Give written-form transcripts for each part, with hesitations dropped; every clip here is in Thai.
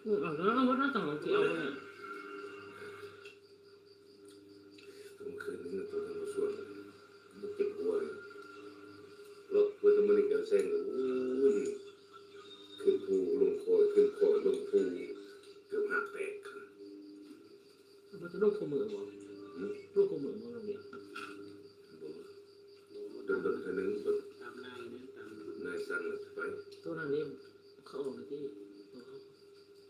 แล้วว่าน่าต่างกันที่เอาเนี่ยผมคืนนี้ตัวทั้งส่วนมันเก็บหัวเลยรถเวทมันนี่แกเส้นอู้ยขึ้นภูลงคอยขึ้นคอยลงภูเกือบหักแตกมันจะลูกขมือบ่ลูกขมือบ่เนี่ยเดินแค่นึงแบบ ตามนายเนี่ยตามนายสั่งไปตัวนั้นนี่เขาออกที่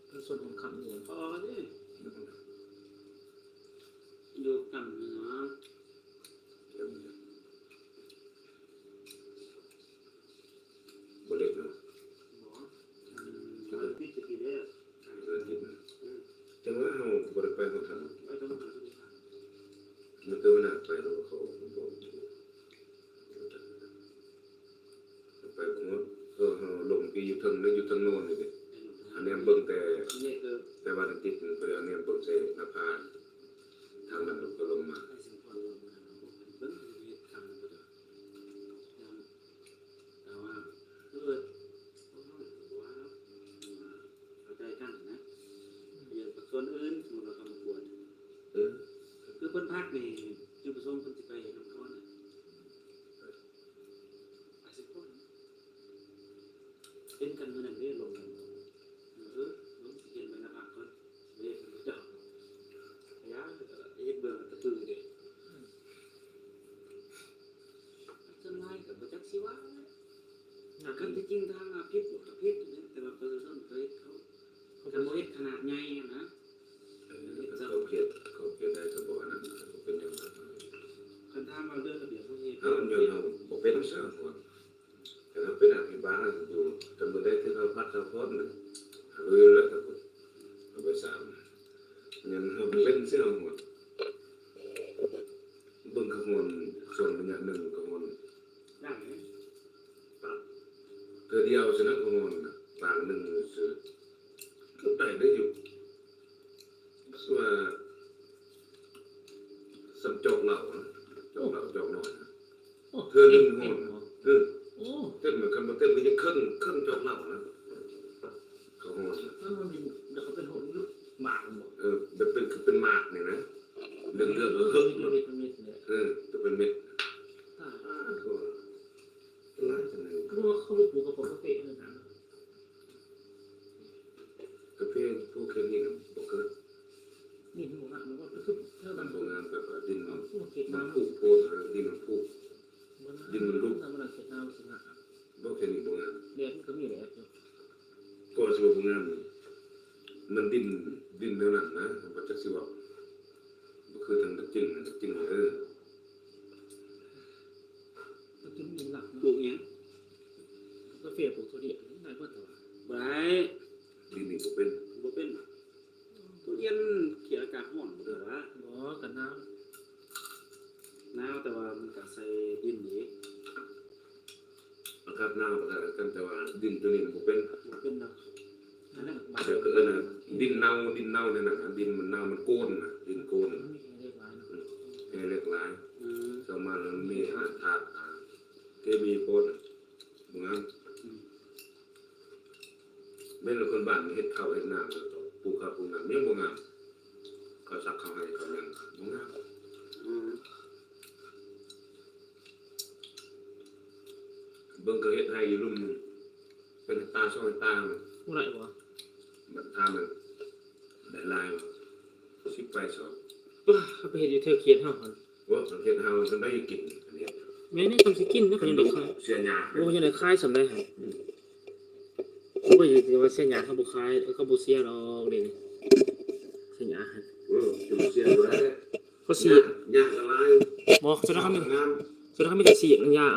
เป็นส่วนของคำเนี่ยพอดิอยู่กันเนาะบริเวณหมอพี่จะกินได้จังหวะเราบริเวณเขาทำไม่ต้องมันตัวหนักไปเราเขาบอกไปผมว่าลงที่อยู่ทางนั้นอยู่ทางโน้นเลยอันนี้เบิ่งแต่ว่าทางติดไปอันนี้เบิ่งเสนภาทางนั้นก็ลงมาส่วนอื่นสมมติเราทำบวชคือคนภาคนี่จุดประสงค์คนจะไปทำเขาเนี่ยเป็นกันเมื่อนั้นเรียลงกันลงสิเห็นไปนะครับคนเรียกมันเจ้าพยายามเห็นเบื่อตะปือเด็กจะไล่กับประจักษ์ชีวะกันที่จริงทางอาภิษอาภิษแต่ว่าประชาชนเคยเขาทำโมเดลขนาดใหญ่นะเขาเขียนได้เขาบอกนะเขาเป็นอย่างนั้นคันท่ามาเรื่องระเบียบเขาเนี่ยเขาเดินเขาบอกเป็นสาวคนแต่เขาเป็นอภิบาลอยู่จำนวนได้ที่เขาพัดเขาพ้นนะแล้วแต่คนเขาไปสามยันเขาเป็นเสี่ยวหมดเบิ่งขมวนส่วนเป็นอย่างหนึ่งขมวนนั่งเนี่ยเกิดเดียวชนะขมวนต่างหนึ่งคือเขาได้อยู่ส่วนสัมจกเหล่าจกเหล่าจกหน่อยเธอหนึ่งหนเต้นเหมือนกันมาเต้นมันยังขึ้นจกเหล่านะเขาหนมันมีเดี๋ยวเขาเป็นหุ่นหมากหมดแบบเป็นหมากเนี่ยนะเรื่องจะเป็นเม็ดก็ว่าเขาไปปลูกกระป๋องกาแฟนั่นนะกาแฟผู้เคมีนะบอกกันนี่มันว่ามันก็คือเท่านั้น โรงงานแบบดินมันเก็บน้ำ ผูกโพดดินมันผูกดินมันลุกมันเก็บน้ำสิฮะบอกแค่นี้โรงงานเดี๋ยวมันก็มีแหละก็สำหรับโรงงานมันดินเท่านั้นนะมันจะสิว่าก็คือทางจริงก็กินมีหลัก ปลูกยังกาแฟปลูกตัวเดียวนี่นายเพื่อนตัวใบดินนี่ก็เป็นทุเรียนเขียนอากาศร้อนหรือว่ากับน้ำแต่ว่ามันก็ใส่ดินนี้อากาศหนาวกันแต่ว่าดินตัวนี้มันเป็นนะเดี๋ยวก็นะดินเน่าเนี่ยนะดินมันเน่ามันโกนนะดินโกนเล็กลายสมัยนั้นมีธาตุเคมีโกนเหมือนไม่เราคนบ้านเฮ็ดข้าวเฮ็ดน้ำปลูกข้าวปลูกน้ำยังบ่งามเขาซักข้าวให้เขายังบ่งามเบิ่งก็เฮ็ดให้อยู่ลุ่มเป็นตาช่องตาเมื่อไหร่วะมันทำมันได้ลายสิบไปสองเขาไปเห็นอยู่เธอเขียนห้องว่าสังเกตhowมันได้กินอันนี้แม่นี่ทำสกินนะเขายังได้คายเสียหยาโอ้ยังได้คายสำได้ฮะโอ้ยแต่ว่าเสียหยาเขาบุคายเขาบุเสียเราเด่นเสียหยาฮะจุดเสียอะไรเขาเสียหยาอะไรบอกสุดท้ายเขาไม่งามสุดท้ายเขาไม่ได้เสียงยา